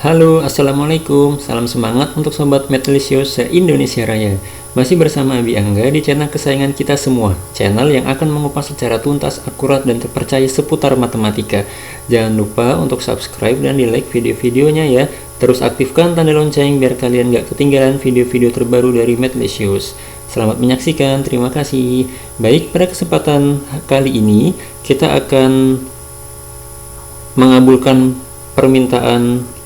Halo, Assalamualaikum. Salam semangat untuk Sobat Matlisius se-Indonesia Raya. Masih bersama Abi Angga di channel kesayangan kita semua. Channel yang akan mengupas secara tuntas, akurat, dan terpercaya seputar matematika. Jangan lupa untuk subscribe dan di-like video-videonya ya. Terus aktifkan tanda lonceng biar kalian gak ketinggalan video-video terbaru dari Matlisius. Selamat menyaksikan, terima kasih. Baik, pada kesempatan kali ini kita akan mengabulkan permintaan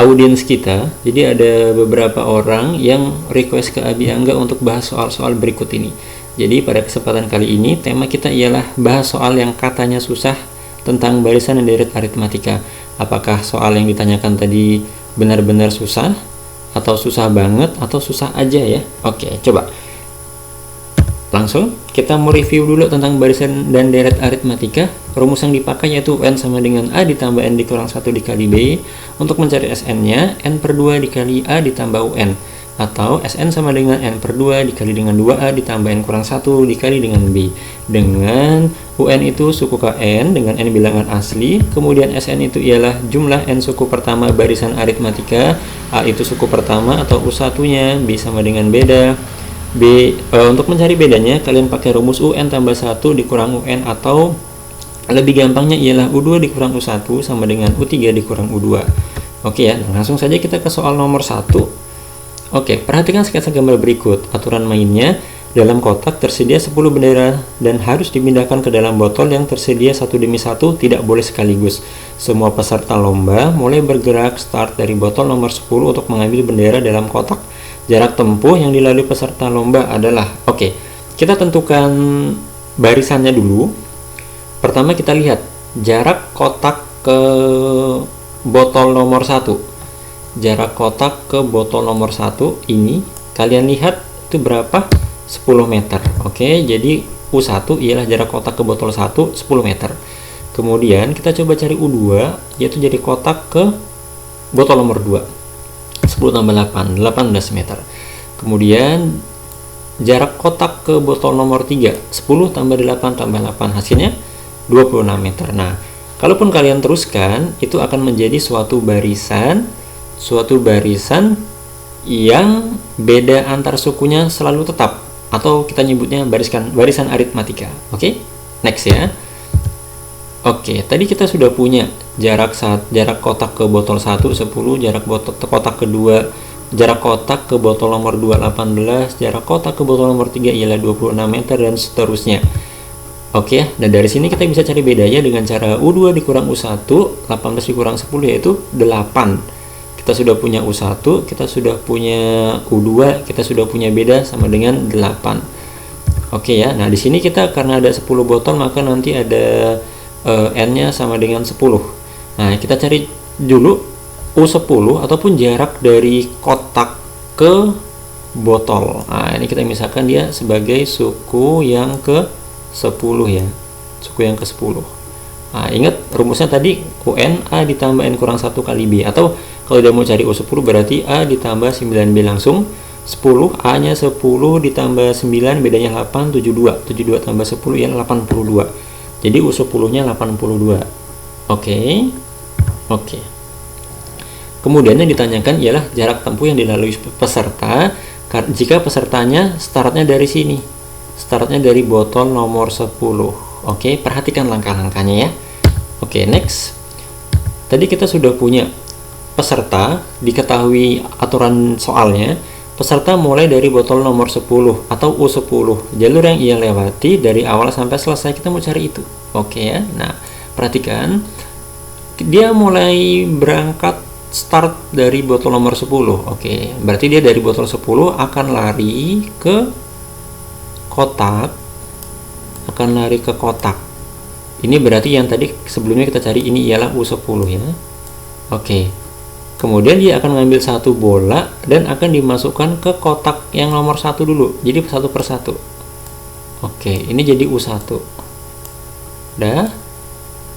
audiens kita. Jadi ada beberapa orang yang request ke Abi Angga untuk bahas soal-soal berikut ini. Jadi pada kesempatan kali ini tema kita ialah bahas soal yang katanya susah tentang barisan dan deret aritmatika. Apakah soal yang ditanyakan tadi benar-benar susah, atau susah banget, atau susah aja ya? Oke, coba langsung kita mau review dulu tentang barisan dan deret aritmatika. Rumus yang dipakai yaitu n sama dengan a ditambah n dikurang 1 dikali b. Untuk mencari Sn nya, n per 2 dikali a ditambah un, atau Sn sama dengan n per 2 dikali dengan 2a ditambah n kurang 1 dikali dengan b, dengan un itu suku kn dengan n bilangan asli, kemudian Sn itu ialah jumlah n suku pertama barisan aritmatika, a itu suku pertama atau u1 nya, b sama dengan beda. Untuk mencari bedanya kalian pakai rumus UN tambah 1 dikurang UN, atau lebih gampangnya ialah U2 dikurang U1 sama dengan U3 dikurang U2. Oke ya, langsung saja kita ke soal nomor 1. Oke, perhatikan sketsa gambar berikut. Aturan mainnya, dalam kotak tersedia 10 bendera dan harus dipindahkan ke dalam botol yang tersedia satu demi satu, tidak boleh sekaligus. Semua peserta lomba mulai bergerak start dari botol nomor 10 untuk mengambil bendera dalam kotak. Jarak tempuh yang dilalui peserta lomba adalah, oke, kita tentukan barisannya dulu. Pertama kita lihat jarak kotak ke botol nomor 1. Jarak kotak ke botol nomor 1 ini kalian lihat itu berapa? 10 meter. Oke, jadi U1 ialah jarak kotak ke botol 1 10 meter. Kemudian kita coba cari U2, yaitu jarak kotak ke botol nomor 2. 10 tambah 8, 18 meter. Kemudian jarak kotak ke botol nomor 3, 10 tambah 8 tambah 8, hasilnya 26 meter. Nah, kalaupun kalian teruskan, itu akan menjadi suatu barisan yang beda antar sukunya selalu tetap, atau kita nyebutnya barisan aritmatika. Oke, next ya. Oke, tadi kita sudah punya jarak kotak ke botol 1 10, jarak kotak kedua, jarak kotak ke botol nomor 2 18, jarak kotak ke botol nomor 3 ialah 26 meter dan seterusnya. Oke, dan dari sini kita bisa cari bedanya dengan cara U2 dikurang U1, 18 dikurang 10 yaitu 8. Kita sudah punya U1, kita sudah punya U2, kita sudah punya beda sama dengan 8. Oke ya. Nah, di sini kita karena ada 10 botol maka nanti ada N-nya sama dengan 10. Nah, kita cari dulu U10 ataupun jarak dari kotak ke botol. Nah, ini kita misalkan dia sebagai suku yang ke 10 ya. Suku yang ke 10. Nah, ingat rumusnya tadi UN A ditambah N kurang 1 kali B. Atau kalau dia mau cari U10 berarti A ditambah 9B langsung. 10, A-nya 10 ditambah 9, bedanya 8, 72. 72 tambah 10 ya 82. Jadi U10-nya 82. Oke. Kemudian yang ditanyakan ialah jarak tempuh yang dilalui peserta jika pesertanya startnya dari sini. Startnya dari botol nomor 10. Oke, perhatikan langkah-langkahnya ya. Oke, next. Tadi kita sudah punya peserta, diketahui aturan soalnya. Peserta mulai dari botol nomor 10 atau U10. Jalur yang ia lewati dari awal sampai selesai kita mau cari itu. Oke ya. Nah, perhatikan. Dia mulai berangkat start dari botol nomor 10. Oke, berarti dia dari botol 10 akan lari ke kotak. Ini berarti yang tadi sebelumnya kita cari ini ialah U10 ya. Oke. Kemudian dia akan mengambil satu bola dan akan dimasukkan ke kotak yang nomor 1 dulu. Jadi satu per satu. Oke, ini jadi U1. Dah.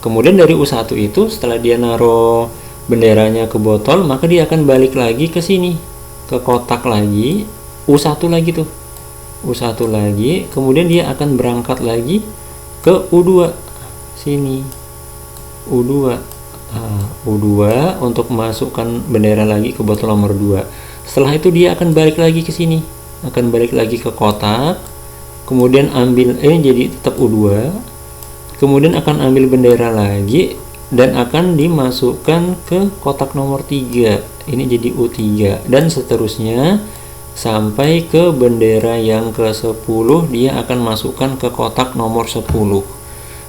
Kemudian dari U1 itu setelah dia naruh benderanya ke botol, maka dia akan balik lagi ke sini. Ke kotak lagi, U1 lagi tuh. U1 lagi, kemudian dia akan berangkat lagi ke U2. Sini. U2. U2 untuk masukkan bendera lagi ke botol nomor 2. Setelah itu dia akan balik lagi ke sini, akan balik lagi ke kotak, kemudian ambil jadi tetap U2, kemudian akan ambil bendera lagi dan akan dimasukkan ke kotak nomor 3. Ini jadi U3 dan seterusnya sampai ke bendera yang ke-10 dia akan masukkan ke kotak nomor 10.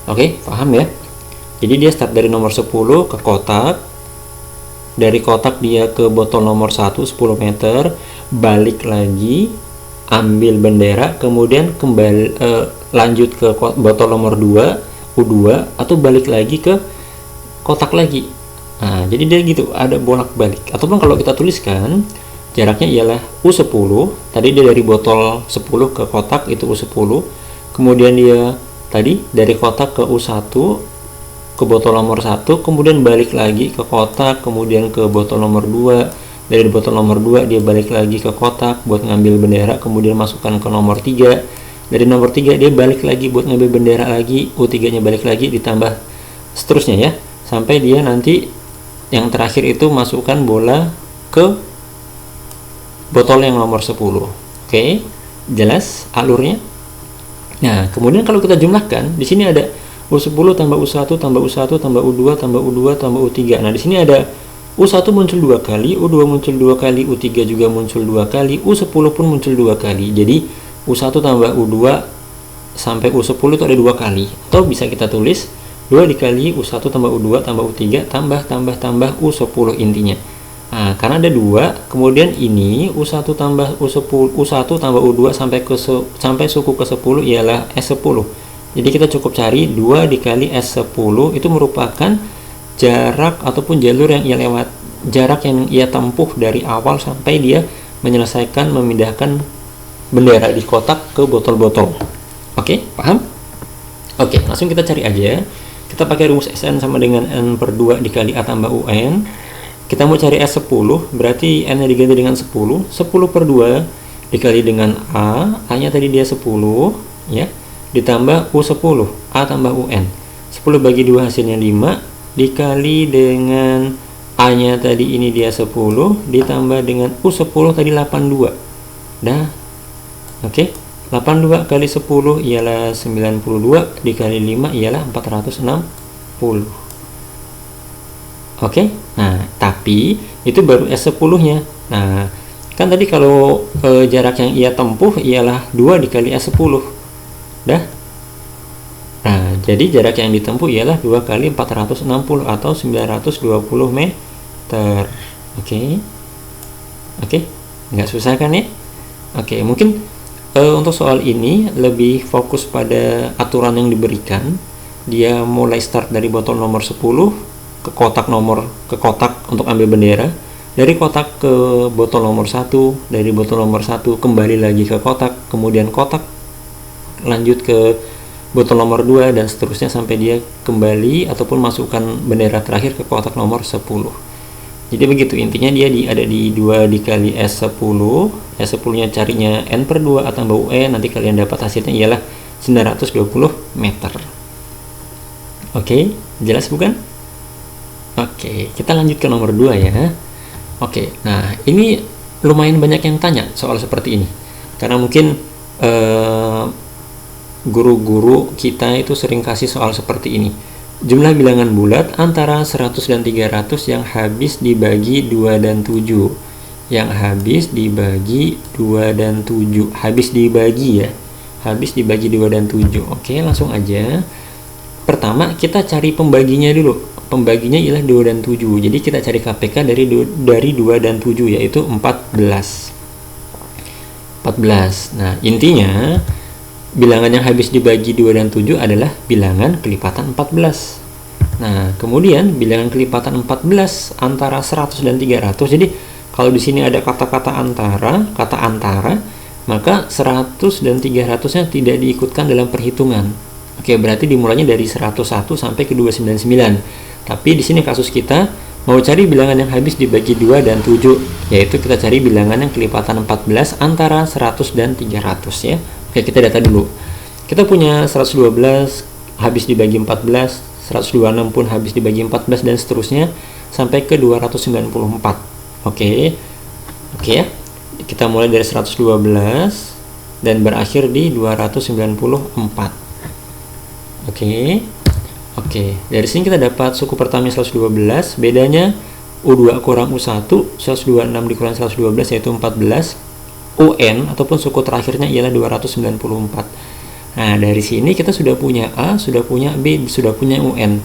Oke, paham ya? Jadi dia start dari nomor 10 ke kotak, dari kotak dia ke botol nomor 1 10 meter, balik lagi ambil bendera, kemudian kembali lanjut ke botol nomor 2 U2 atau balik lagi ke kotak lagi. Nah, jadi dia gitu, ada bolak-balik. Ataupun kalau kita tuliskan jaraknya ialah U10, tadi dia dari botol 10 ke kotak itu U10, kemudian dia tadi dari kotak ke U1 ke botol nomor 1, kemudian balik lagi ke kotak, kemudian ke botol nomor 2, dari botol nomor 2 dia balik lagi ke kotak buat ngambil bendera, kemudian masukkan ke nomor 3, dari nomor 3 dia balik lagi buat ngambil bendera lagi, U3 nya balik lagi, ditambah seterusnya ya, sampai dia nanti yang terakhir itu masukkan bola ke botol yang nomor 10. Oke, jelas alurnya? Nah, kemudian kalau kita jumlahkan, di sini ada U10 tambah U1 tambah U1 tambah U2 tambah U2 tambah U3. Nah, di sini ada U1 muncul 2 kali, U2 muncul 2 kali, U3 juga muncul 2 kali, U10 pun muncul 2 kali. Jadi U1 tambah U2 sampai U10 itu ada 2 kali. Atau bisa kita tulis 2 dikali U1 tambah U2 tambah U3 tambah U10 intinya. Nah, karena ada 2, kemudian ini U1 tambah U1 tambah U2 sampai suku ke 10 ialah S10. Jadi kita cukup cari 2 dikali S10 itu merupakan jarak ataupun jalur yang ia lewat, jarak yang ia tempuh dari awal sampai dia menyelesaikan memindahkan bendera di kotak ke botol-botol. Oke, paham? Oke, langsung kita cari aja. Kita pakai rumus SN sama dengan N per 2 dikali A tambah UN. Kita mau cari S10, berarti N nya diganti dengan 10. 10 per 2 dikali dengan A nya tadi dia 10 ya, ditambah U10, A tambah UN. 10 bagi 2 hasilnya 5, dikali dengan A nya tadi ini dia 10, ditambah dengan U10 tadi 82. Dah, oke, 82 kali 10 ialah 92, dikali 5 ialah 460. Oke, nah tapi itu baru S10 nya. Nah, kan tadi kalau jarak yang ia tempuh ialah 2 dikali S10. Dah. Nah, jadi jarak yang ditempuh ialah 2 kali 460 atau 920 meter. Oke. Oke, nggak susah kan ya? Oke, mungkin untuk soal ini lebih fokus pada aturan yang diberikan. Dia mulai start dari botol nomor 10 ke kotak untuk ambil bendera. Dari kotak ke botol nomor 1, dari botol nomor 1 kembali lagi ke kotak, kemudian kotak lanjut ke botol nomor 2 dan seterusnya sampai dia kembali ataupun masukkan bendera terakhir ke kotak nomor 10. Jadi begitu intinya, dia ada di 2 dikali S10. S10 nya carinya N per 2 A tambah UN, nanti kalian dapat hasilnya ialah 920 meter. Oke, jelas bukan? Oke, kita lanjut ke nomor 2 ya. Oke, nah ini lumayan banyak yang tanya soal seperti ini, karena mungkin guru-guru kita itu sering kasih soal seperti ini. Jumlah bilangan bulat antara 100 dan 300 yang habis dibagi 2 dan 7. Yang habis dibagi 2 dan 7. Habis dibagi ya. Habis dibagi 2 dan 7. Oke, langsung aja. Pertama, kita cari pembaginya dulu. Pembaginya ialah 2 dan 7. Jadi kita cari KPK dari 2 dan 7, yaitu 14. Nah, intinya bilangan yang habis dibagi 2 dan 7 adalah bilangan kelipatan 14. Nah, kemudian bilangan kelipatan 14 antara 100 dan 300. Jadi, kalau di sini ada kata-kata antara, maka 100 dan 300-nya tidak diikutkan dalam perhitungan. Oke, berarti dimulainya dari 101 sampai ke 299. Tapi di sini kasus kita mau cari bilangan yang habis dibagi 2 dan 7, yaitu kita cari bilangan yang kelipatan 14 antara 100 dan 300 ya. Oke, kita data dulu. Kita punya 112 habis dibagi 14 126 pun habis dibagi 14 dan seterusnya sampai ke 294. Oke ya, kita mulai dari 112 dan berakhir di 294. Oke, dari sini kita dapat suku pertama 112, bedanya U2 kurang U1, 126 dikurang 112 yaitu 14, UN ataupun suku terakhirnya ialah 294. Nah, dari sini kita sudah punya A, sudah punya B, sudah punya UN.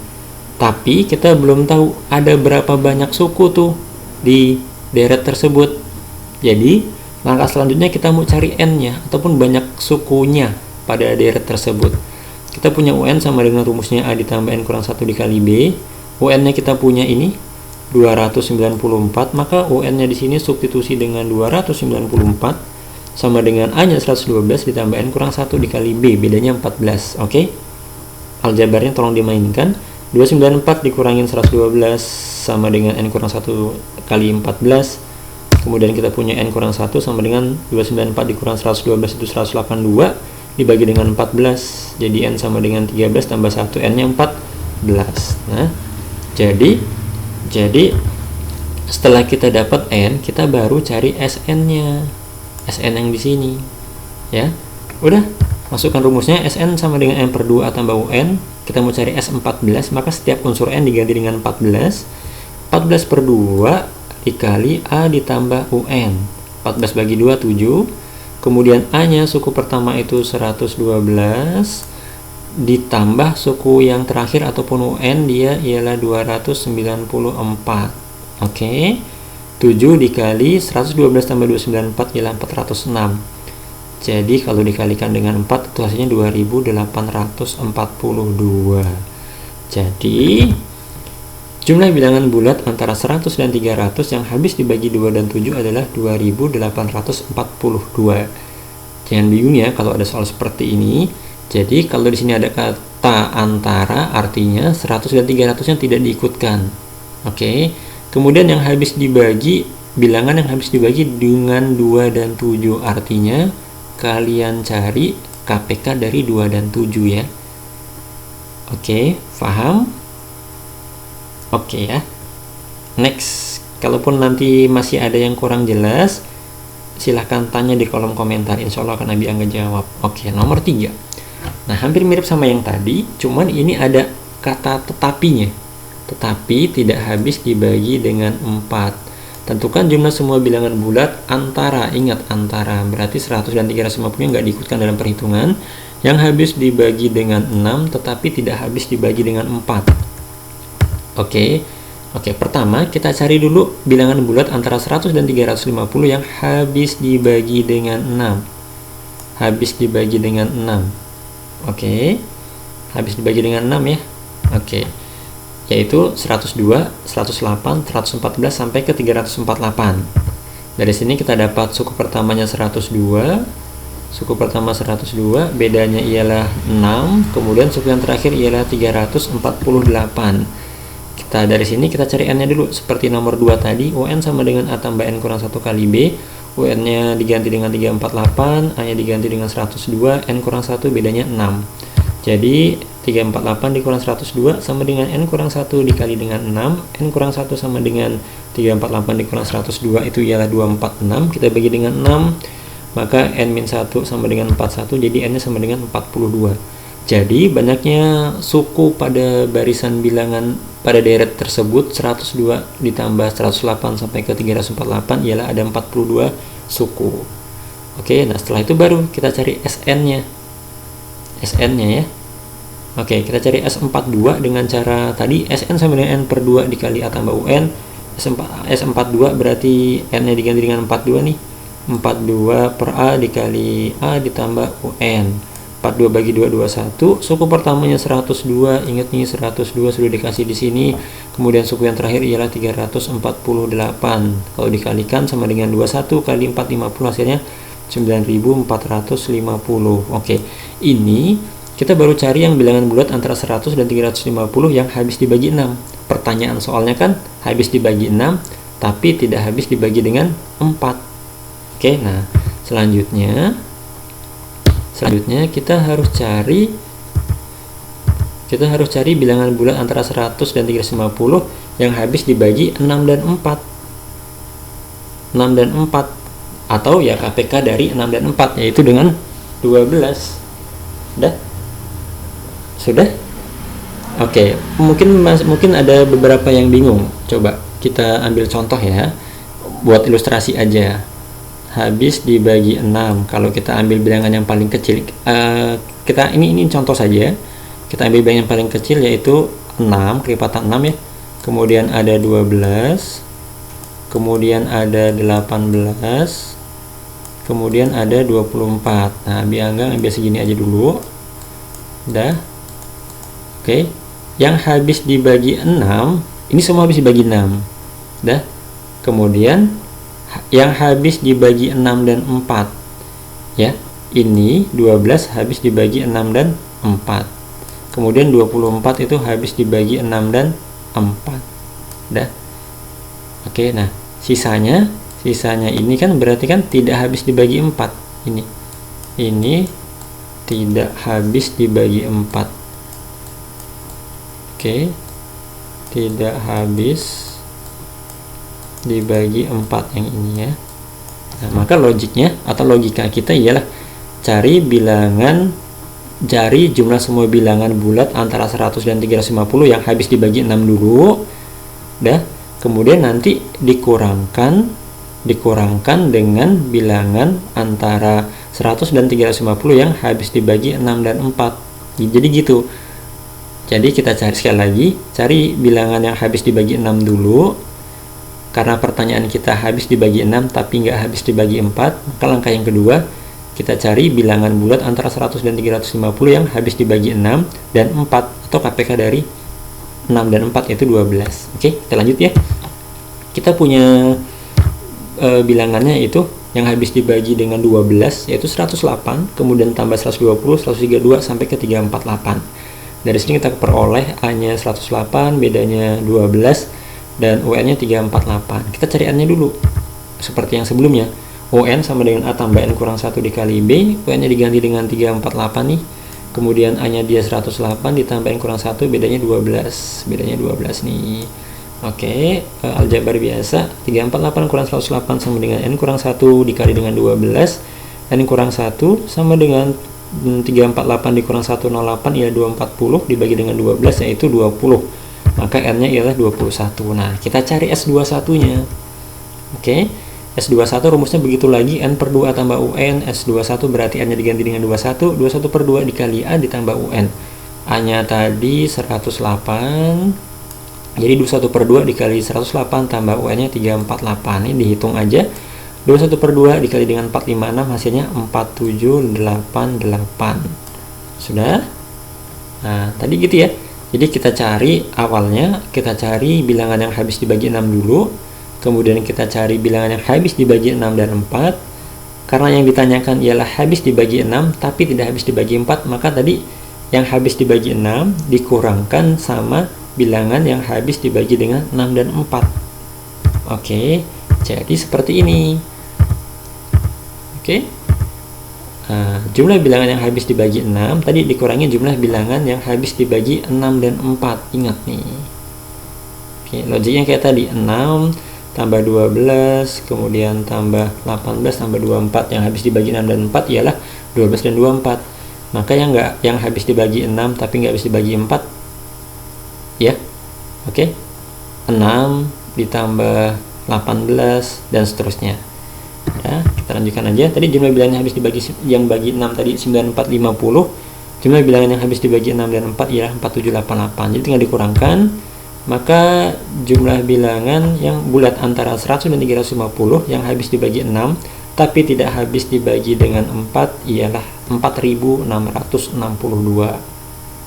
Tapi kita belum tahu ada berapa banyak suku tuh di deret tersebut. Jadi, langkah selanjutnya kita mau cari N-nya ataupun banyak sukunya pada deret tersebut. Kita punya UN sama dengan rumusnya A ditambah N kurang 1 dikali B. UN-nya kita punya ini 294, maka UN-nya di sini substitusi dengan 294 sama dengan A-nya 112 ditambah N kurang 1 dikali B, bedanya 14. Oke. Aljabarnya tolong dimainkan. 294 dikurangin 112 sama dengan N kurang 1 kali 14. Kemudian kita punya N kurang 1 sama dengan 294 dikurang 112 itu 182 dibagi dengan 14. Jadi N sama dengan 13 tambah 1, N-nya 14. Nah, jadi setelah kita dapat N, kita baru cari SN-nya. SN yang di sini. Ya. Udah, masukkan rumusnya SN sama dengan N per 2A tambah UN. Kita mau cari S14, maka setiap unsur N diganti dengan 14. 14 per 2 dikali A ditambah UN. 14 bagi 2, 7. Kemudian A-nya suku pertama itu 112 ditambah suku yang terakhir ataupun UN dia ialah 294. Oke. 7 dikali 112 tambah 294 ialah 406. Jadi kalau dikalikan dengan 4 itu hasilnya 2842. Jadi jumlah bilangan bulat antara 100 dan 300 yang habis dibagi 2 dan 7 adalah 2842. Jangan bingung ya kalau ada soal seperti ini. Jadi kalau di sini ada kata antara, artinya 100 dan 300 yang tidak diikutkan. Oke. Kemudian yang habis dibagi, bilangan yang habis dibagi dengan 2 dan 7, artinya kalian cari KPK dari 2 dan 7 ya. Oke, paham? Oke ya. Next, kalaupun nanti masih ada yang kurang jelas, silahkan tanya di kolom komentar, insya Allah akan Abi Angga jawab. Oke, nomor 3. Nah, hampir mirip sama yang tadi, cuman ini ada kata tetapinya. Tetapi tidak habis dibagi dengan 4. Tentukan jumlah semua bilangan bulat antara, ingat antara, berarti 100 dan 350 nggak diikutkan dalam perhitungan, yang habis dibagi dengan 6 tetapi tidak habis dibagi dengan 4. Oke, pertama kita cari dulu bilangan bulat antara 100 dan 350 yang habis dibagi dengan 6. Habis dibagi dengan 6. Oke, habis dibagi dengan 6 ya. Oke, yaitu 102, 108, 114 sampai ke 348. Dari sini kita dapat suku pertamanya 102, suku pertama 102, bedanya ialah 6, kemudian suku yang terakhir ialah 348. Kita dari sini kita cari N-nya dulu, seperti nomor 2 tadi, UN sama dengan A tambah N kurang 1 kali B, UN-nya diganti dengan 348, A-nya diganti dengan 102, N kurang 1 bedanya 6. Jadi 348 dikurang 102 sama dengan N kurang 1 dikali dengan 6. N kurang 1 sama dengan 348 dikurang 102 itu ialah 246. Kita bagi dengan 6, maka N-1 sama dengan 41, jadi N-nya sama dengan 42. Jadi banyaknya suku pada barisan bilangan pada deret tersebut 102 ditambah 108 sampai ke 348 ialah ada 42 suku. Oke, nah setelah itu baru kita cari SN-nya. SN-nya ya. Oke, kita cari S42 dengan cara tadi SN sama dengan N per 2 dikali A tambah UN. S42 berarti N-nya diganti dengan 42 nih. 42 per A dikali A ditambah UN. 42 bagi 2, 21. Suku pertamanya 102, ingat nih 102 sudah dikasih di sini. Kemudian suku yang terakhir ialah 348. Kalau dikalikan sama dengan 21 kali 4, 50, hasilnya 9450. Oke, ini kita baru cari yang bilangan bulat antara 100 dan 350 yang habis dibagi 6. Pertanyaan soalnya kan habis dibagi 6 tapi tidak habis dibagi dengan 4. Oke, nah selanjutnya kita harus cari Kita harus cari bilangan bulat antara 100 dan 350 yang habis dibagi 6 dan 4. 6 dan 4 atau ya KPK dari 6 dan 4 yaitu dengan 12. Sudah? Oke, mungkin ada beberapa yang bingung. Coba kita ambil contoh ya. Buat ilustrasi aja. Habis dibagi 6. Kalau kita ambil bilangan yang paling kecil, ini contoh saja. Kita ambil bilangan yang paling kecil yaitu 6, kelipatan 6 ya. Kemudian ada 12. Kemudian ada 18. Kemudian ada 24. Nah, biar segini aja dulu. Udah. Oke. Yang habis dibagi 6, ini semua habis dibagi 6. Udah. Kemudian yang habis dibagi 6 dan 4. Ya. Ini 12 habis dibagi 6 dan 4. Kemudian 24 itu habis dibagi 6 dan 4. Udah. Oke, nah, sisanya ini kan berarti kan tidak habis dibagi 4. Ini tidak habis dibagi 4. Oke. Tidak habis dibagi 4 yang ini ya. Nah, maka logiknya atau logika kita ialah cari jumlah semua bilangan bulat antara 100 dan 350 yang habis dibagi 6 dulu. Kemudian nanti dikurangkan dengan bilangan antara 100 dan 350 yang habis dibagi 6 dan 4. Jadi gitu. Jadi kita sekali lagi cari bilangan yang habis dibagi 6 dulu. Karena pertanyaan kita habis dibagi 6 tapi nggak habis dibagi 4, maka langkah yang kedua kita cari bilangan bulat antara 100 dan 350 yang habis dibagi 6 dan 4 atau KPK dari 6 dan 4 yaitu 12. Oke, kita lanjut ya. Kita punya bilangannya itu yang habis dibagi dengan 12 yaitu 108, kemudian tambah 120, 132 sampai ke 348. Dari sini kita peroleh A-nya 108, bedanya 12 dan UN-nya 348. Kita cari N-nya dulu. Seperti yang sebelumnya. UN sama dengan A tambah N kurang 1 dikali B, UN-nya diganti dengan 348 nih. Kemudian A-nya dia 108 ditambah N kurang 1, bedanya 12. Bedanya 12 nih. Oke, aljabar biasa. 348 kurang 108 sama dengan N kurang 1 dikali dengan 12. N kurang 1 sama dengan 348 dikurang 108 ialah 240 dibagi dengan 12 yaitu 20. Maka N-nya ialah 21. Nah, kita cari S21-nya. Oke. S21 rumusnya begitu lagi, N per 2 tambah UN. S21 berarti N-nya diganti dengan 21. 21 per 2 dikali A ditambah UN. A-nya tadi 108. Jadi 21 per 2 dikali 108 tambah UN-nya 348. Ini dihitung aja. 21 per 2 dikali dengan 456 hasilnya 4788. Sudah? Nah, tadi gitu ya. Jadi kita cari awalnya, kita cari bilangan yang habis dibagi 6 dulu. Kemudian kita cari bilangan yang habis dibagi 6 dan 4. Karena yang ditanyakan ialah habis dibagi 6 tapi tidak habis dibagi 4, maka tadi yang habis dibagi 6 dikurangkan sama bilangan yang habis dibagi dengan 6 dan 4. Oke, jadi seperti ini. Oke. Nah, jumlah bilangan yang habis dibagi 6 tadi dikurangi jumlah bilangan yang habis dibagi 6 dan 4. Ingat nih. Oke, logiknya kayak tadi, 6 tambah 12, kemudian tambah 18 tambah 24, yang habis dibagi 6 dan 4 ialah 12 dan 24. Maka yang habis dibagi 6 tapi nggak habis dibagi 4 ya. Oke. 6 ditambah 18 dan seterusnya. Ya, kita lanjutkan aja. Tadi jumlah bilangan yang habis dibagi yang bagi 6 tadi 9450. Jumlah bilangan yang habis dibagi 6 dan 4 ialah 4788. Jadi tinggal dikurangkan. Maka jumlah bilangan yang bulat antara 100 dan 350 yang habis dibagi 6 tapi tidak habis dibagi dengan 4 ialah 4662.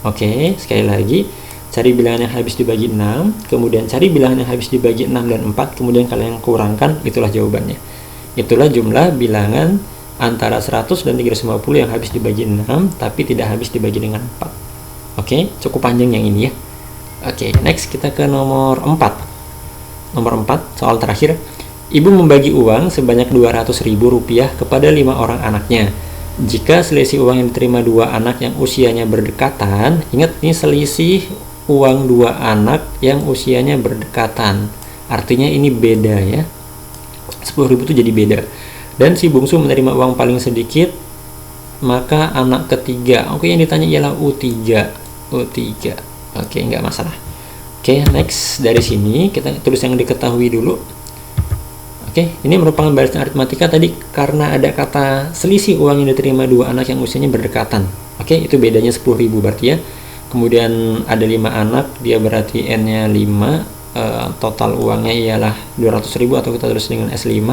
Oke, sekali lagi. Cari bilangan yang habis dibagi 6, kemudian cari bilangan yang habis dibagi 6 dan 4, kemudian kalian kurangkan, itulah jawabannya. Itulah jumlah bilangan antara 100 dan 350 yang habis dibagi 6 tapi tidak habis dibagi dengan 4. Oke, cukup panjang yang ini ya. Oke, next kita ke nomor 4. Nomor 4, soal terakhir. Ibu membagi uang sebanyak Rp200.000 kepada 5 orang anaknya. Jika selisih uang yang diterima dua anak yang usianya berdekatan, ingat ini selisih uang dua anak yang usianya berdekatan. Artinya ini beda ya. 10.000 itu jadi beda. Dan si bungsu menerima uang paling sedikit, maka anak ketiga. Oke, yang ditanya ialah U3. U3. Oke, nggak masalah. Oke, next. Dari sini kita tulis yang diketahui dulu. Oke, ini merupakan barisan aritmatika tadi karena ada kata selisih uang yang diterima dua anak yang usianya berdekatan. Oke, itu bedanya 10.000 berarti ya. Kemudian ada 5 anak, dia berarti N-nya 5, total uangnya ialah 200.000 atau kita tulis dengan S5,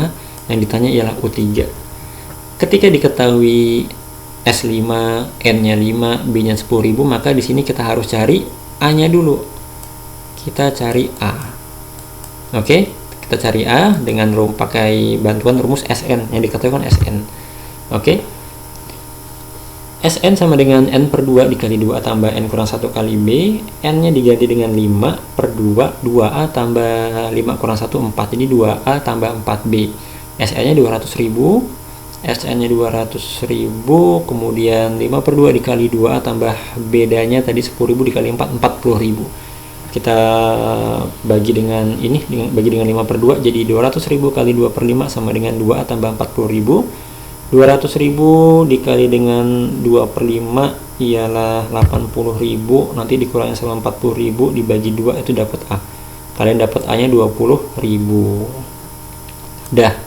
yang ditanya ialah U3. Ketika diketahui S5, N-nya 5, B-nya 10.000, maka di sini kita harus cari A-nya dulu. Kita cari A. Oke. Kita cari A dengan pakai bantuan rumus SN yang dikatakan SN. Oke. SN sama dengan N per 2 dikali 2A tambah N kurang 1 kali B. N nya diganti dengan 5 per 2, 2A tambah 5 kurang 1, 4. Jadi 2A tambah 4B. SN nya 200.000, SN nya 200.000, kemudian 5 per 2 dikali 2A tambah bedanya tadi 10.000 dikali 4, 40.000. Kita bagi dengan ini, bagi dengan 5 per 2, jadi 200.000 kali 2 per 5 sama dengan 2A tambah 40.000. 200.000 dikali dengan 2 per 5 ialah 80.000, nanti dikurangi sama 40.000 dibagi 2 itu dapat A. Kalian dapat A nya 20.000. Dah,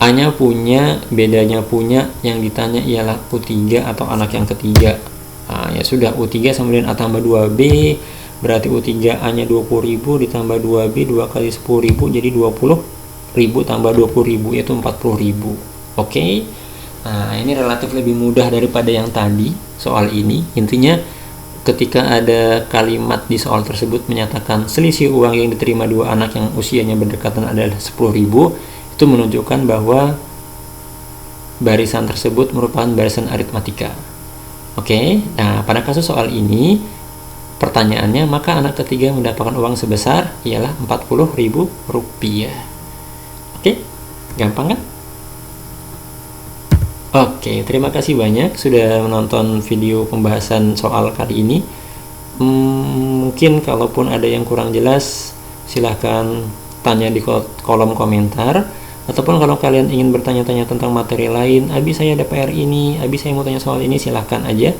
A nya punya, bedanya punya, yang ditanya ialah U3 atau anak yang ketiga. Nah, ya sudah, U3 sama dengan A tambah 2B, berarti U3 A nya 20.000 ditambah 2B, 2 kali 10.000 jadi 20.000 tambah 20.000 yaitu 40.000. Oke. Nah, ini relatif lebih mudah daripada yang tadi soal ini. Intinya ketika ada kalimat di soal tersebut menyatakan selisih uang yang diterima dua anak yang usianya berdekatan adalah 10.000, itu menunjukkan bahwa barisan tersebut merupakan barisan aritmatika. Oke. Nah, pada kasus soal ini pertanyaannya, maka anak ketiga mendapatkan uang sebesar ialah 40.000 rupiah. Oke, gampang kan? Oke, terima kasih banyak sudah menonton video pembahasan soal kali ini. Mungkin kalaupun ada yang kurang jelas, silahkan tanya di kolom komentar. Ataupun kalau kalian ingin bertanya-tanya tentang materi lain, Abi saya ada PR ini, Abi saya mau tanya soal ini, silahkan aja.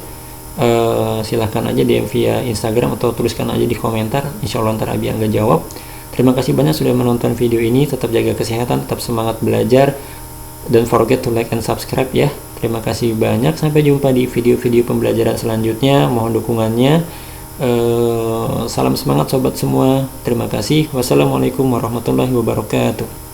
Silahkan aja DM via Instagram atau tuliskan aja di komentar, insya Allah ntar Abi angga jawab. Terima kasih banyak sudah menonton video ini, tetap jaga kesehatan, tetap semangat belajar, don't forget to like and subscribe ya. Terima kasih banyak, sampai jumpa di video-video pembelajaran selanjutnya, mohon dukungannya. Salam semangat sobat semua, terima kasih. Wassalamualaikum warahmatullahi wabarakatuh.